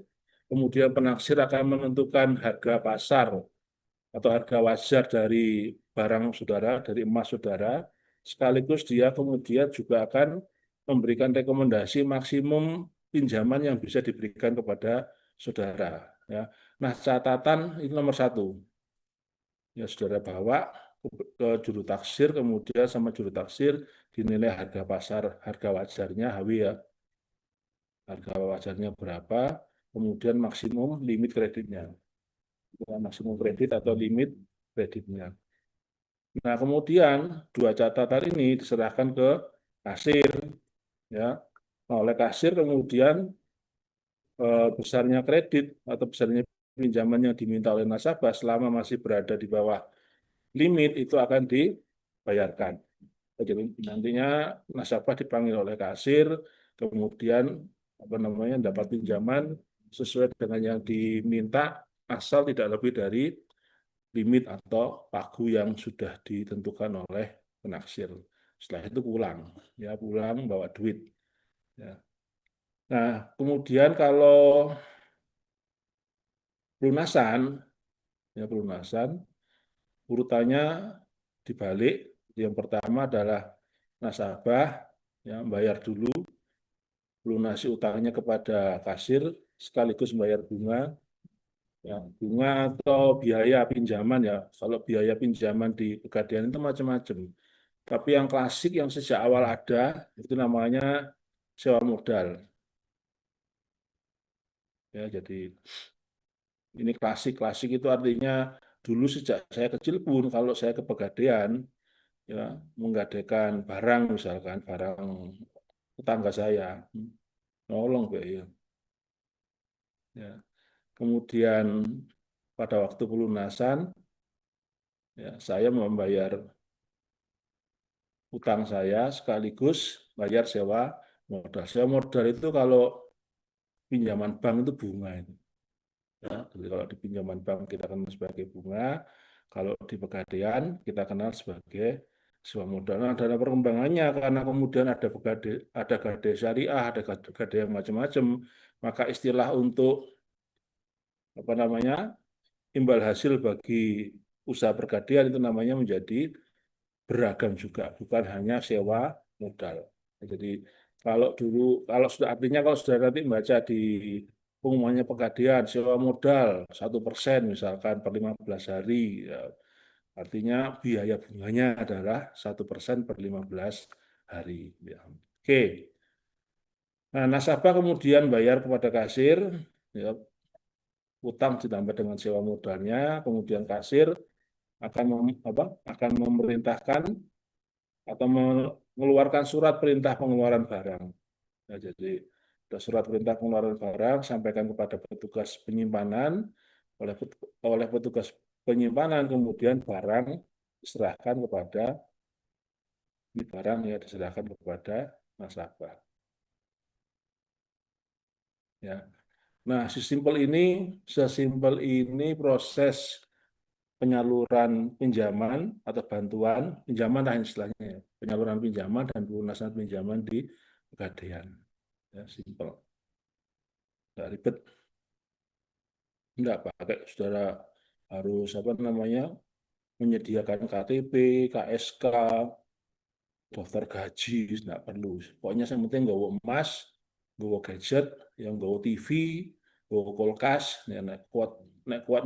kemudian penaksir akan menentukan harga pasar atau harga wajar dari barang saudara, dari emas saudara, sekaligus dia kemudian juga akan memberikan rekomendasi maksimum pinjaman yang bisa diberikan kepada saudara. Ya. Nah, catatan itu nomor satu. Ya, saudara bawa ke juru taksir, kemudian sama juru taksir dinilai harga pasar, harga wajarnya HW ya, harga wajarnya berapa, kemudian maksimum limit kreditnya, maksimum kredit atau limit kreditnya. Nah, kemudian dua catatan ini diserahkan ke kasir, ya. Nah, oleh kasir kemudian besarnya kredit atau besarnya pinjaman yang diminta oleh nasabah selama masih berada di bawah limit itu akan dibayarkan. Jadi nantinya nasabah dipanggil oleh kasir, kemudian dapat pinjaman sesuai dengan yang diminta asal tidak lebih dari limit atau pagu yang sudah ditentukan oleh penaksir. Setelah itu pulang bawa duit. Ya. Nah, kemudian kalau pelunasan, pelunasan urutannya dibalik. Yang pertama adalah nasabah yang bayar dulu, lunasi utangnya kepada kasir, sekaligus bayar bunga, ya, bunga atau biaya pinjaman ya. Kalau biaya pinjaman di Pegadaian itu macam-macam. Tapi yang klasik yang sejak awal ada itu namanya sewa modal. Ya, jadi ini klasik itu artinya dulu sejak saya kecil pun kalau saya ke Pegadaian ya menggadaikan barang misalkan barang tetangga saya nolong Pak ya. Ya. Kemudian pada waktu pelunasan ya saya membayar utang saya sekaligus bayar sewa modal. Sewa modal itu kalau pinjaman bank itu bunga itu. Ya, jadi kalau di pinjaman bank kita kenal sebagai bunga, kalau di Pegadaian kita kenal sebagai sewa modal. Nah, dana perkembangannya karena kemudian ada gade syariah, ada gade yang macam-macam, maka istilah untuk imbal hasil bagi usaha pergadian itu namanya menjadi beragam juga, bukan hanya sewa modal. Jadi kalau sudah artinya kalau sudah nanti membaca di pengumumannya Pegadaian, sewa modal 1% misalkan per 15 hari. Ya. Artinya biaya bunganya adalah 1% per 15 hari. Ya. Oke. Nah, nasabah kemudian bayar kepada kasir, ya, utang ditambah dengan sewa modalnya, kemudian kasir akan akan memerintahkan atau mengeluarkan surat perintah pengeluaran barang. Ya, jadi ada surat perintah pengeluaran barang sampaikan kepada petugas penyimpanan, oleh oleh petugas penyimpanan kemudian barang diserahkan kepada barang ya diserahkan kepada nasabah. Ya. Nah, sesimpel ini proses penyaluran pinjaman atau bantuan pinjaman lah istilahnya ya. Penyaluran pinjaman dan pelunasan pinjaman di Pegadaian. Ya, simpel. Nggak ribet. Nggak pakai saudara harus menyediakan KTP, KSK, daftar gaji, nggak perlu. Pokoknya yang penting nggawa emas, nggawa gadget, yang nggawa TV, nggawa kulkas, ya, nek kuat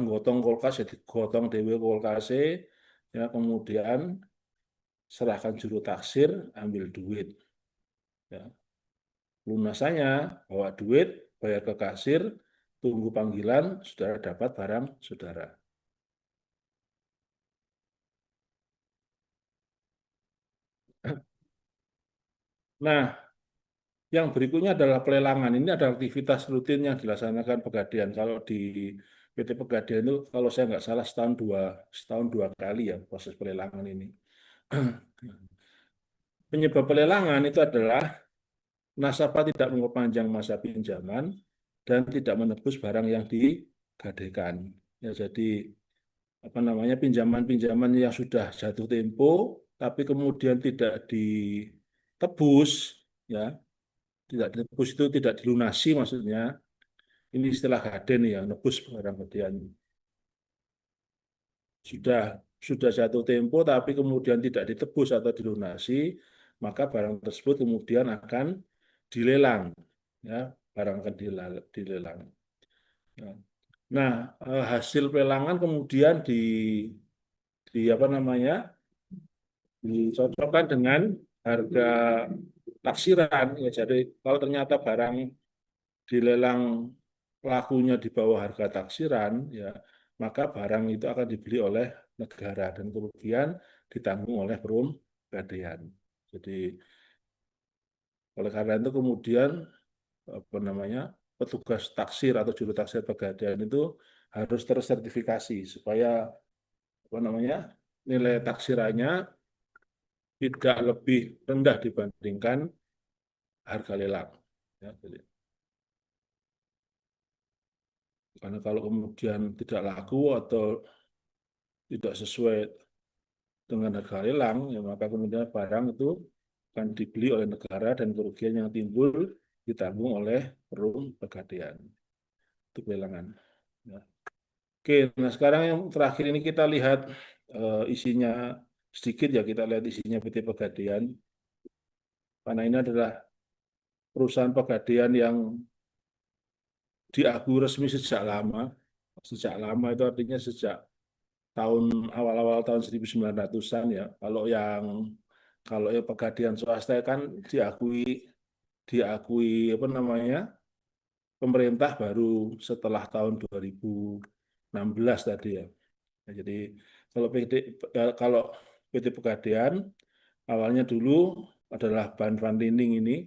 nggotong kulkas jadi gotong dhewe kulkase, ya kemudian serahkan juru taksir, ambil duit. Ya. Lunasannya bawa duit, bayar ke kasir, tunggu panggilan, saudara dapat barang saudara. Nah, yang berikutnya adalah pelelangan. Ini adalah aktivitas rutin yang dilaksanakan Pegadaian. Kalau di PT Pegadaian itu, kalau saya nggak salah setahun dua kali ya proses pelelangan ini. Penyebab pelelangan itu adalah nasabah tidak memperpanjang masa pinjaman dan tidak menebus barang yang digadaikan. Ya, jadi pinjaman-pinjaman yang sudah jatuh tempo tapi kemudian tidak ditebus, ya tidak ditebus itu tidak dilunasi maksudnya. Ini istilah gaden ya, nebus barang gadean. Sudah sudah jatuh tempo tapi kemudian tidak ditebus atau dilunasi, maka barang tersebut kemudian akan dilelang, ya, barang akan dilelang. Ya. Nah, hasil pelelangan kemudian di apa namanya dicocokkan dengan harga taksiran. Ya, jadi kalau ternyata barang dilelang pelakunya di bawah harga taksiran, ya maka barang itu akan dibeli oleh negara dan kerugian ditanggung oleh Perum Pegadaian. Jadi oleh karena itu kemudian petugas taksir atau juru taksir Pegadaian itu harus tersertifikasi supaya nilai taksirannya tidak lebih rendah dibandingkan harga lelang. Ya, jadi, karena kalau kemudian tidak laku atau tidak sesuai dengan harga lelang, ya maka kemudian barang itu akan dibeli oleh negara dan kerugian yang timbul ditanggung oleh Perum Pegadaian. Itu pelelangan. Ya. Oke, nah sekarang yang terakhir ini kita lihat isinya sedikit ya, kita lihat isinya PT Pegadaian. Karena ini adalah perusahaan Pegadaian yang diakui resmi sejak lama. Sejak lama itu artinya sejak awal-awal tahun 1900-an ya. Kalau yang Pegadaian swasta kan diakui diakui pemerintah baru setelah tahun 2016 tadi ya. Nah, jadi kalau PT Pegadaian awalnya dulu adalah Ban Van Lining ini,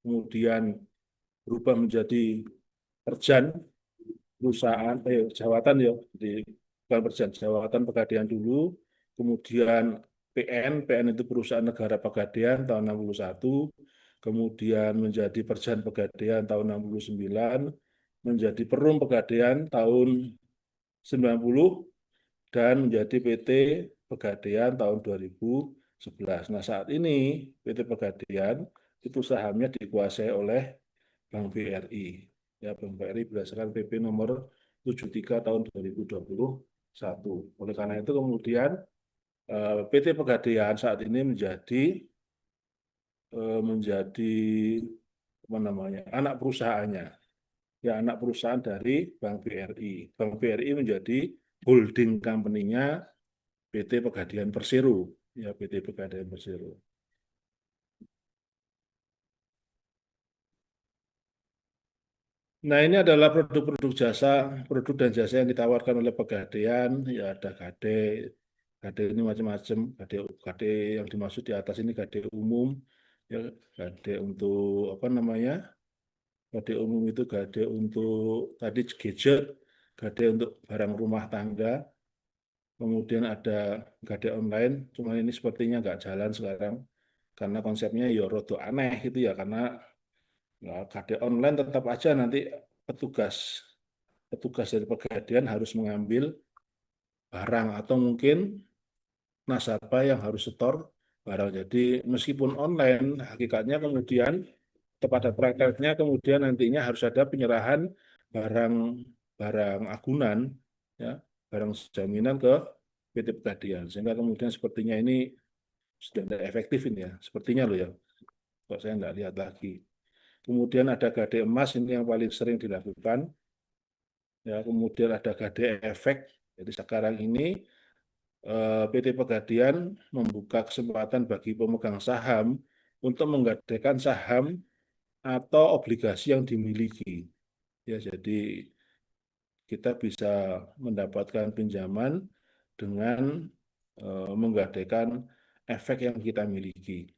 kemudian berubah menjadi Perjan perusahaan jawatan ya, jadi bukan Perjan jawatan Pegadaian dulu, kemudian PN itu perusahaan negara Pegadaian tahun 61, kemudian menjadi Perjan Pegadaian tahun 69, menjadi Perum Pegadaian tahun 90 dan menjadi PT Pegadaian tahun 2011. Nah, saat ini PT Pegadaian itu sahamnya dikuasai oleh Bank BRI. Ya, Bank BRI berdasarkan PP nomor 73 tahun 2021. Oleh karena itu kemudian PT Pegadaian saat ini menjadi anak perusahaannya. ya anak perusahaan dari Bank BRI. Bank BRI menjadi holding company-nya PT Pegadaian Persero, ya PT Pegadaian Persero. Nah, ini adalah produk-produk jasa, produk dan jasa yang ditawarkan oleh Pegadaian. Ya, ada Gade, Gade ini macam-macam. Gade yang dimaksud di atas ini Gade umum, ya Gade untuk apa namanya? Gade umum itu Gade untuk tadi gadget, Gade untuk barang rumah tangga. Kemudian ada Gade online, cuma ini sepertinya nggak jalan sekarang karena konsepnya ya rada aneh gitu ya, karena ya, Gade online tetap aja nanti petugas petugas dari Pegadaian harus mengambil barang atau mungkin nasabah yang harus setor barang. Jadi meskipun online, hakikatnya kemudian kepada prakteknya kemudian nantinya harus ada penyerahan barang barang agunan, ya, barang jaminan ke PT Pegadaian. Sehingga kemudian sepertinya ini sudah tidak efektif ini ya, sepertinya loh ya. Kok saya nggak lihat lagi. Kemudian ada gade emas ini yang paling sering dilakukan. Ya, kemudian ada gade efek. Jadi sekarang ini PT Pegadaian membuka kesempatan bagi pemegang saham untuk menggadaikan saham atau obligasi yang dimiliki. Ya, jadi kita bisa mendapatkan pinjaman dengan menggadaikan efek yang kita miliki.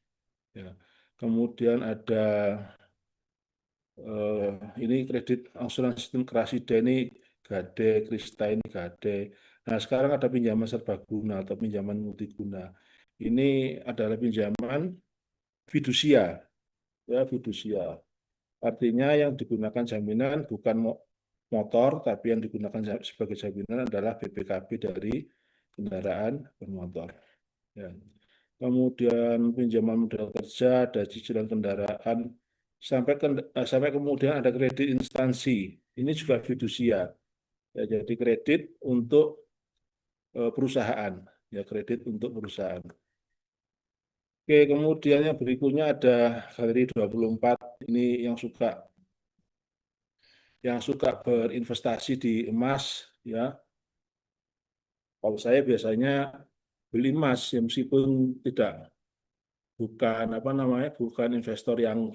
Ya. Kemudian ada ini kredit angsuran sistem Krasida ini Gade, Krista ini Gade. Nah, sekarang ada pinjaman serbaguna atau pinjaman multiguna. Ini adalah pinjaman fidusia, ya fidusia. Artinya yang digunakan jaminan bukan motor, tapi yang digunakan sebagai jaminan adalah BPKB dari kendaraan bermotor. Ya. Kemudian pinjaman modal kerja, ada cicilan kendaraan, sampai kemudian ada kredit instansi. Ini juga fidusia. Ya, jadi kredit untuk perusahaan, ya kredit untuk perusahaan. Oke, kemudian yang berikutnya ada galeri 24 ini yang suka berinvestasi di emas, ya. Kalau saya biasanya beli emas, ya meskipun tidak bukan apa namanya, bukan investor yang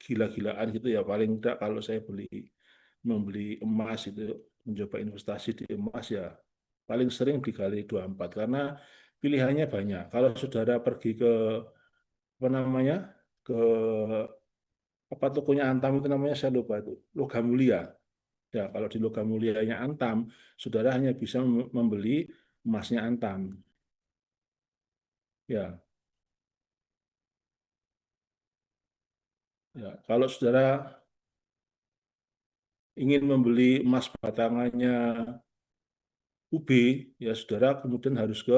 gila-gilaan gitu ya. Paling tidak kalau saya membeli emas itu, mencoba investasi di emas ya paling sering di Galeri 24 karena pilihannya banyak. Kalau saudara pergi ke apa namanya, ke apa tokonya Antam itu namanya saya lupa itu, Logam Mulia. Ya, kalau di Logam Mulianya Antam, saudara hanya bisa membeli emasnya Antam. Ya, ya. Kalau saudara ingin membeli emas batangannya UB, ya saudara kemudian harus ke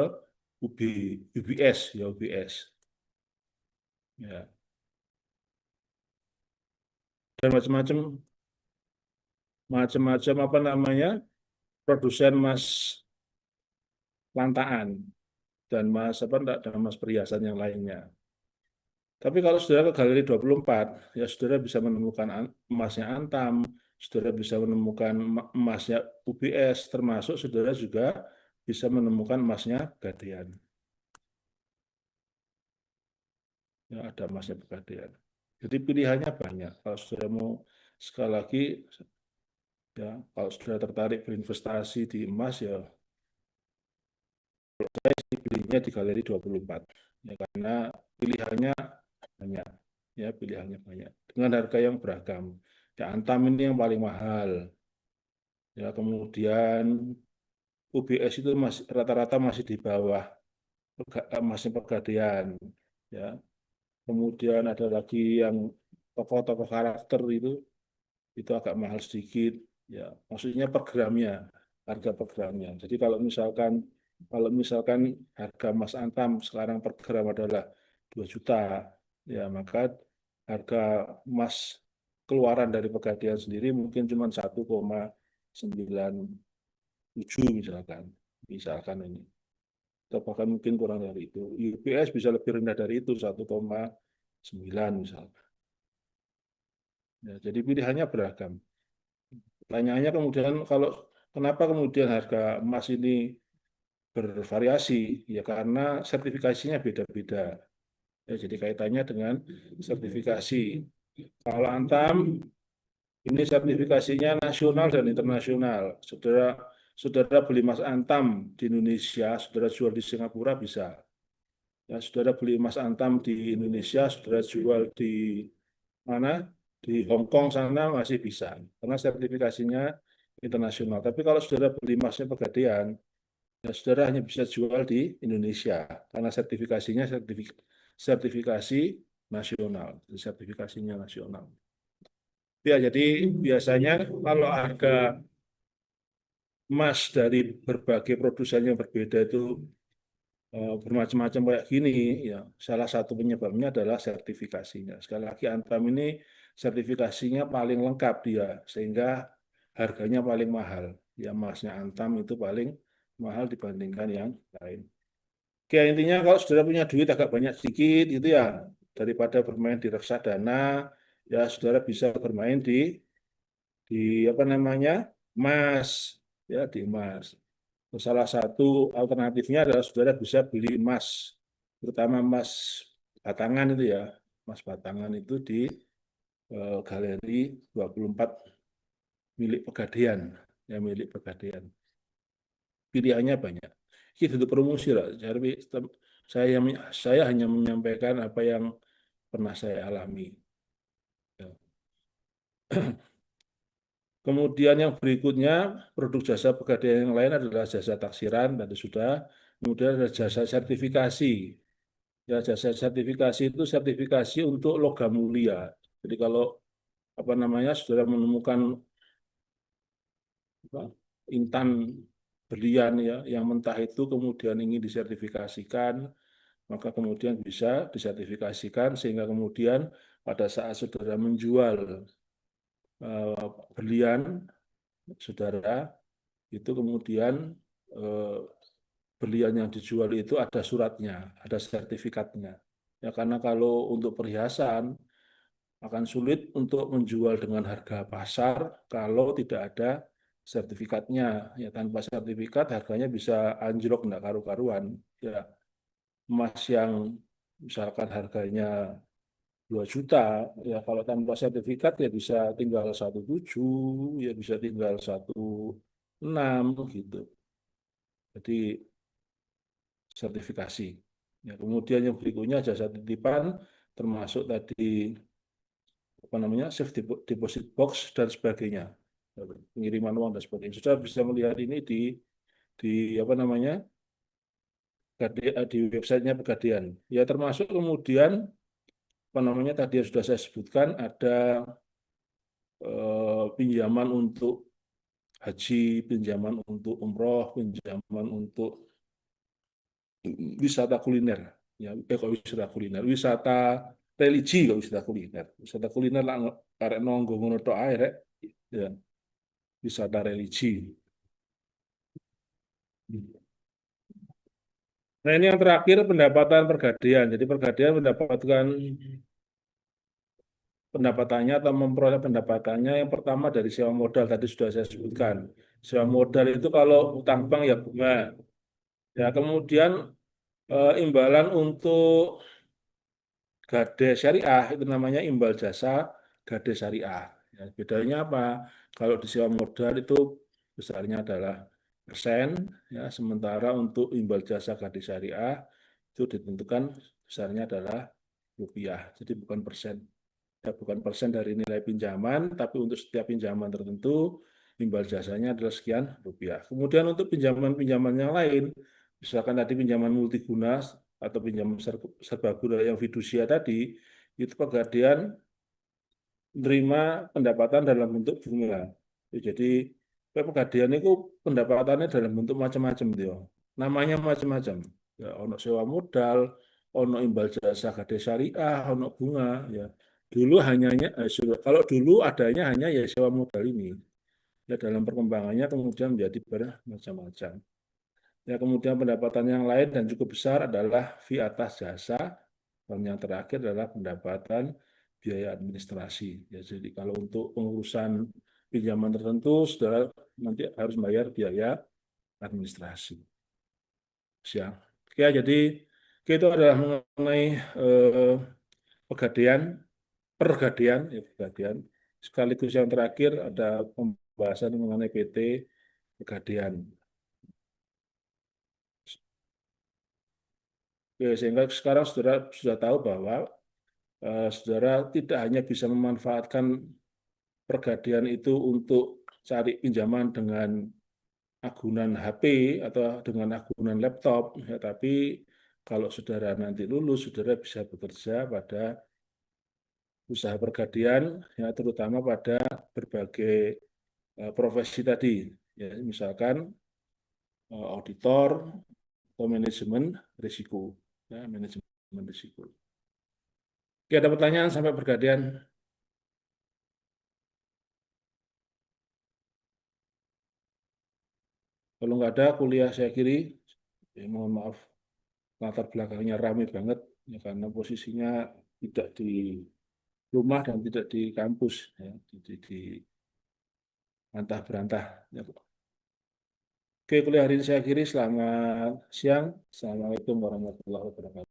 UB, UBS, ya UBS. Ya. Dan macam-macam apa namanya, produsen emas lantaan dan emas apa enggak, dan emas perhiasan yang lainnya. Tapi kalau saudara ke Galeri 24, ya saudara bisa menemukan emasnya Antam, saudara bisa menemukan emasnya UBS, termasuk saudara juga bisa menemukan emasnya Pegadaian. Ya, ada emasnya Pegadaian. Jadi pilihannya banyak. Kalau saudara mau, sekali lagi, ya kalau saudara tertarik berinvestasi di emas, ya pilihnya di Galeri 24. Ya, karena pilihannya banyak. Ya, pilihannya banyak. Dengan harga yang beragam. Ya, Antam ini yang paling mahal. Ya, kemudian UBS itu masih rata-rata masih di bawah masih Pegadaian. Ya, kemudian ada lagi yang tokoh-tokoh karakter itu agak mahal sedikit. Ya, maksudnya per gramnya, harga per gramnya. Jadi kalau misalkan harga emas Antam sekarang per gram adalah 2 juta, ya maka harga emas keluaran dari Pegadaian sendiri mungkin cuma 1,97 misalkan. Misalkan ini. Atau bahkan mungkin kurang dari itu. UPS bisa lebih rendah dari itu, 1,9 misalkan. Ya, jadi pilihannya beragam. Pertanyaannya kemudian kalau kenapa kemudian harga emas ini bervariasi? Ya karena sertifikasinya beda-beda. Ya, jadi kaitannya dengan sertifikasi. Kalau Antam ini sertifikasinya nasional dan internasional. Saudara, saudara beli emas Antam di Indonesia, saudara jual di Singapura bisa. Ya, saudara beli emas Antam di Indonesia, saudara jual di mana? Di Hong Kong sana masih bisa, karena sertifikasinya internasional. Tapi kalau saudara beli emasnya Pegadaian, ya saudara hanya bisa jual di Indonesia, karena sertifikasinya sertifikasi nasional, sertifikasinya nasional. Ya, jadi biasanya kalau harga emas dari berbagai produsen yang berbeda itu bermacam-macam kayak gini, ya salah satu penyebabnya adalah sertifikasinya. Sekali lagi Antam ini sertifikasinya paling lengkap dia, sehingga harganya paling mahal. Ya emasnya Antam itu paling mahal dibandingkan yang lain. Oke, intinya kalau saudara punya duit agak banyak sedikit itu ya, daripada bermain di reksadana, ya saudara bisa bermain di apa namanya emas, ya di emas. Salah satu alternatifnya adalah saudara bisa beli emas, terutama emas batangan itu ya, emas batangan itu di Galeri 24 milik Pegadaian, ya milik Pegadaian. Pilihannya banyak. Itu untuk promosi lah. Jadi saya saya hanya menyampaikan apa yang pernah saya alami. Ya. Kemudian yang berikutnya, produk jasa Pegadaian yang lain adalah jasa taksiran, tadi sudah. Kemudian ada jasa sertifikasi. Ya, jasa sertifikasi itu sertifikasi untuk logam mulia. Jadi kalau apa namanya, saudara menemukan apa, intan berlian ya, yang mentah itu kemudian ingin disertifikasikan, maka kemudian bisa disertifikasikan sehingga kemudian pada saat saudara menjual berlian saudara itu kemudian eh, berlian yang dijual itu ada suratnya, ada sertifikatnya. Ya karena kalau untuk perhiasan akan sulit untuk menjual dengan harga pasar kalau tidak ada sertifikatnya. Ya tanpa sertifikat harganya bisa anjlok enggak karu-karuan. Ya emas yang misalkan harganya 2 juta, ya kalau tanpa sertifikat ya bisa tinggal 1,7, ya bisa tinggal 1,6 gitu. Jadi sertifikasi. Ya, kemudian yang berikutnya jasa titipan termasuk tadi apa namanya safe deposit box dan sebagainya, pengiriman uang dan sebagainya. Sudah bisa melihat ini di apa namanya di websitenya Pegadaian. Ya termasuk kemudian apa namanya tadi yang sudah saya sebutkan ada pinjaman untuk haji, pinjaman untuk umroh, pinjaman untuk wisata kuliner, ya kok wisata kuliner, wisata religi kok wisata kuliner lah karek nonggo ngono tok ae rek, ya wisata religi. Nah ini yang terakhir pendapatan Pegadaian. Jadi Pegadaian mendapatkan pendapatannya atau memperoleh pendapatannya yang pertama dari sewa modal tadi sudah saya sebutkan. Sewa modal itu kalau utang bank ya bunga. Ya kemudian imbalan untuk Gade Syariah itu namanya imbal jasa Gade Syariah. Ya, bedanya apa? Kalau di sewa modal itu besarnya adalah persen, ya, sementara untuk imbal jasa Gade Syariah itu ditentukan besarnya adalah rupiah. Jadi bukan persen, ya, bukan persen dari nilai pinjaman, tapi untuk setiap pinjaman tertentu imbal jasanya adalah sekian rupiah. Kemudian untuk pinjaman-pinjaman yang lain, misalkan tadi pinjaman multiguna atau pinjaman serbaguna yang fidusia tadi, itu Pegadaian menerima pendapatan dalam bentuk bunga. Ya, jadi Pegadaian itu pendapatannya dalam bentuk macam-macam dia. Namanya macam-macam. Ya, ono sewa modal, ono imbal jasa Gade Syariah, ono bunga. Ya, dulu kalau dulu adanya hanya ya sewa modal ini. Ya dalam perkembangannya kemudian menjadi bermacam-macam. Ya, kemudian pendapatan yang lain dan cukup besar adalah fee atas jasa, dan yang terakhir adalah pendapatan biaya administrasi. Ya, jadi kalau untuk pengurusan pinjaman tertentu, saudara nanti harus bayar biaya administrasi. Siang. Oke, jadi itu adalah mengenai eh, pegadaian, pergadaian, ya pegadaian. Sekaligus yang terakhir ada pembahasan mengenai PT Pegadaian. Oke, sehingga sekarang saudara sudah tahu bahwa saudara tidak hanya bisa memanfaatkan pergadaian itu untuk cari pinjaman dengan agunan HP atau dengan agunan laptop, ya, tapi kalau saudara nanti lulus, saudara bisa bekerja pada usaha pergadaian, ya, terutama pada berbagai profesi tadi, ya, misalkan auditor atau manajemen risiko, ya, manajemen risiko. Oke, ada pertanyaan sampai pergadaian? Kalau nggak ada, kuliah saya kiri. Ya, mohon maaf, latar belakangnya ramai banget, ya, karena posisinya tidak di rumah dan tidak di kampus, ya, di antah berantah. Ya. Oke, kuliah hari ini saya akhiri. Selamat siang. Assalamualaikum warahmatullahi wabarakatuh.